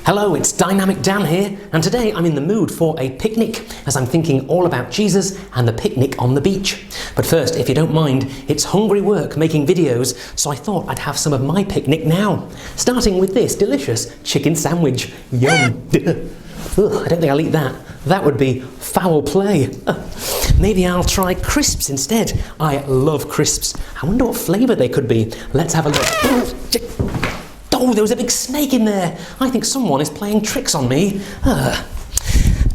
Hello, it's Dynamic Dan here, and today I'm in the mood for a picnic, as I'm thinking all about Jesus and the picnic on the beach. But first, if you don't mind, it's hungry work making videos, so I thought I'd have some of my picnic now. Starting with this delicious chicken sandwich. Yum! Ugh, I don't think I'll eat that. That would be foul play. Maybe I'll try crisps instead. I love crisps. I wonder what flavour they could be. Let's have a look. Oh, there was a big snake in there. I think someone is playing tricks on me.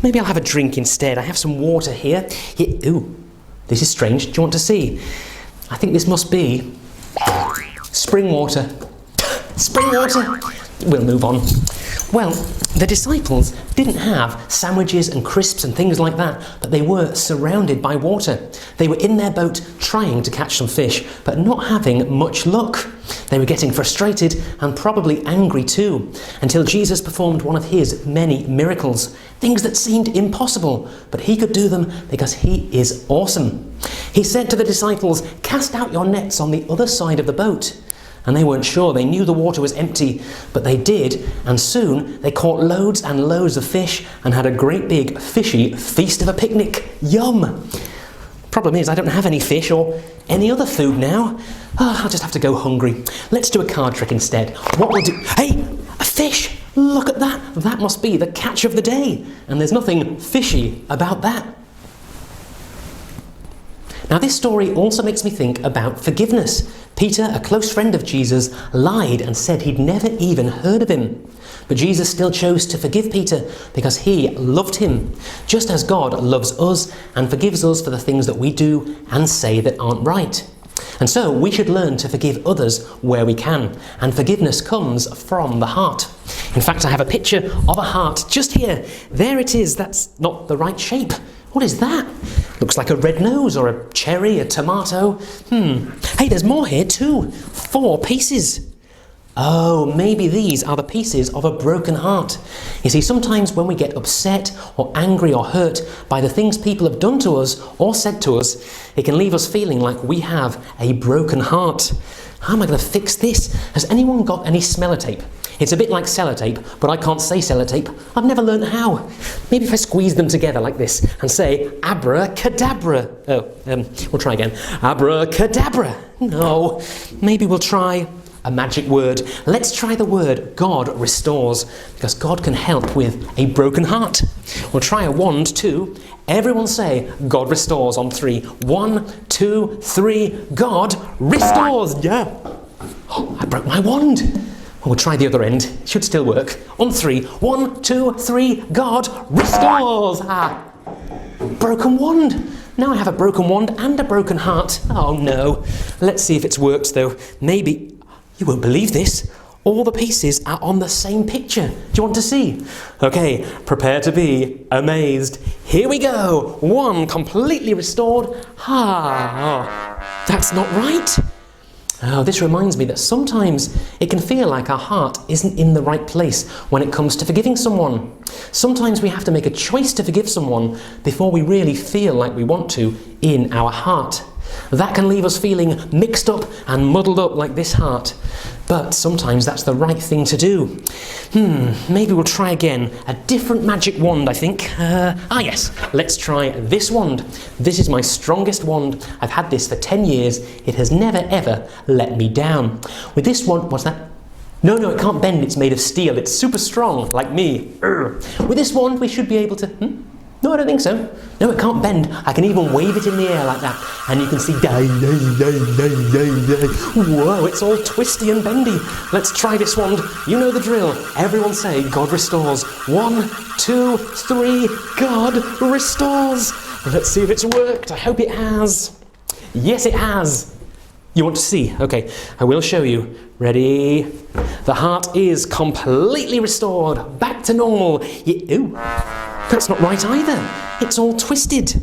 Maybe I'll have a drink instead. I have some water here. Ooh, this is strange. Do you want to see? I think this must be spring water. Spring water. We'll move on. Well, the disciples didn't have sandwiches and crisps and things like that, but they were surrounded by water. They were in their boat trying to catch some fish, but not having much luck. They were getting frustrated and probably angry too, until Jesus performed one of his many miracles, things that seemed impossible, but he could do them because he is awesome. He said to the disciples, "Cast out your nets on the other side of the boat." And they weren't sure. They knew the water was empty, but they did, and soon they caught loads and loads of fish and had a great big fishy feast of a picnic. Yum! Problem is, I don't have any fish or any other food now. I'll just have to go hungry. Let's do a card trick instead. What we'll do... Hey! A fish! Look at that! That must be the catch of the day. And there's nothing fishy about that. Now this story also makes me think about forgiveness. Peter, a close friend of Jesus, lied and said he'd never even heard of him. But Jesus still chose to forgive Peter because he loved him, just as God loves us and forgives us for the things that we do and say that aren't right. And so we should learn to forgive others where we can, and forgiveness comes from the heart. In fact, I have a picture of a heart just here. There it is. That's not the right shape. What is that? Looks like a red nose or a cherry, a tomato. Hey, there's more here too. 4 pieces. Oh, maybe these are the pieces of a broken heart. You see, sometimes when we get upset or angry or hurt by the things people have done to us or said to us, it can leave us feeling like we have a broken heart. How am I going to fix this? Has anyone got any sellotape? It's a bit like sellotape, but I can't say sellotape. I've never learned how. Maybe if I squeeze them together like this and say abracadabra. We'll try again. Abracadabra. No, maybe we'll try a magic word. Let's try the word God restores, because God can help with a broken heart. We'll try a wand too. Everyone say God restores on 3. 1, 2, 3. God restores. Yeah. Oh, I broke my wand. We'll try the other end. It should still work. On 3. 1, 2, 3. God restores. Broken wand. Now I have a broken wand and a broken heart. Oh no. Let's see if it's worked though. Maybe. You won't believe this. All the pieces are on the same picture. Do you want to see? Okay, prepare to be amazed. Here we go. 1 completely restored. That's not right. Oh, this reminds me that sometimes it can feel like our heart isn't in the right place when it comes to forgiving someone. Sometimes we have to make a choice to forgive someone before we really feel like we want to in our heart. That can leave us feeling mixed up and muddled up like this heart. But sometimes that's the right thing to do. Maybe we'll try again. A different magic wand, I think. Yes, let's try this wand. This is my strongest wand. I've had this for 10 years. It has never ever let me down. With this wand, what's that? No, it can't bend. It's made of steel. It's super strong, like me. With this wand, we should be able to... No, I don't think so. No, it can't bend. I can even wave it in the air like that. And you can see... Whoa, it's all twisty and bendy. Let's try this wand. You know the drill. Everyone say, God restores. 1, 2, 3. God restores. Let's see if it's worked. I hope it has. Yes, it has. You want to see? Okay, I will show you. Ready? The heart is completely restored. Back to normal. Ooh. That's not right either. It's all twisted.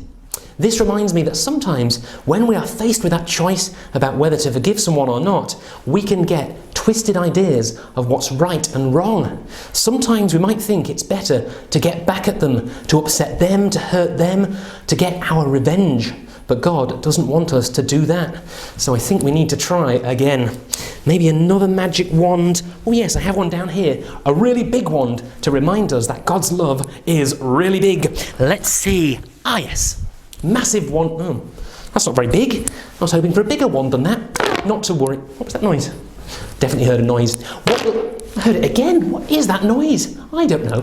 This reminds me that sometimes when we are faced with that choice about whether to forgive someone or not, we can get twisted ideas of what's right and wrong. Sometimes we might think it's better to get back at them, to upset them, to hurt them, to get our revenge. But God doesn't want us to do that. So I think we need to try again. Maybe another magic wand. Oh yes, I have one down here. A really big wand to remind us that God's love is really big. Let's see. Ah yes, massive wand. Oh, that's not very big. I was hoping for a bigger wand than that. Not to worry. What was that noise? Definitely heard a noise. I heard it again. What is that noise? I don't know.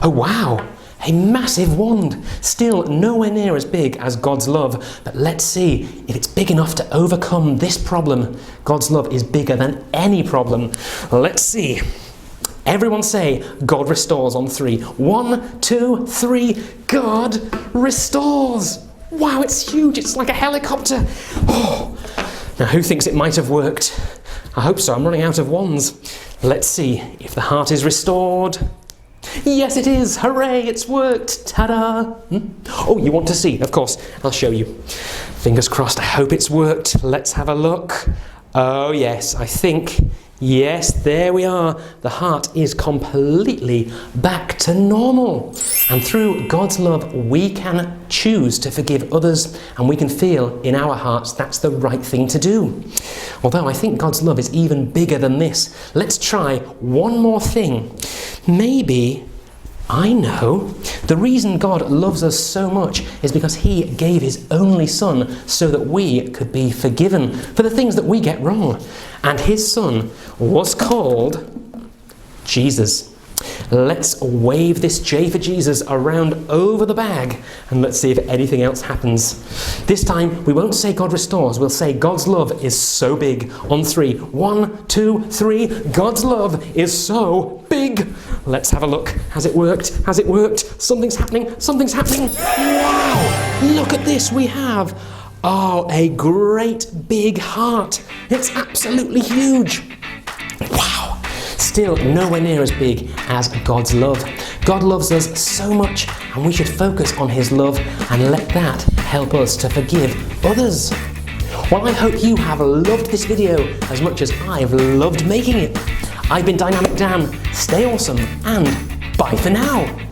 Oh wow. A massive wand, still nowhere near as big as God's love, but let's see if it's big enough to overcome this problem. God's love is bigger than any problem. Let's see. Everyone say, God restores on 3. 1, 2, 3. God restores. Wow, it's huge. It's like a helicopter. Oh. Now, who thinks it might have worked? I hope so. I'm running out of wands. Let's see if the heart is restored. Yes, it is. Hooray, it's worked. Ta-da. Oh, you want to see? Of course, I'll show you. Fingers crossed, I hope it's worked. Let's have a look. Oh, yes, I think. Yes, there we are. The heart is completely back to normal. And through God's love, we can choose to forgive others, and we can feel in our hearts that's the right thing to do. Although I think God's love is even bigger than this. Let's try one more thing. Maybe, I know, the reason God loves us so much is because he gave his only son so that we could be forgiven for the things that we get wrong. And his son was called Jesus. Let's wave this J for Jesus around over the bag and let's see if anything else happens. This time we won't say God restores, we'll say God's love is so big. On 3. 1, 2, 3. God's love is so big. Let's have a look. Has it worked? Has it worked? Something's happening. Something's happening. Wow! Look at this. We have, a great big heart. It's absolutely huge. Wow! Still nowhere near as big as God's love. God loves us so much, and we should focus on his love and let that help us to forgive others. Well, I hope you have loved this video as much as I've loved making it. I've been Dynamic Dan. Stay awesome, and bye for now.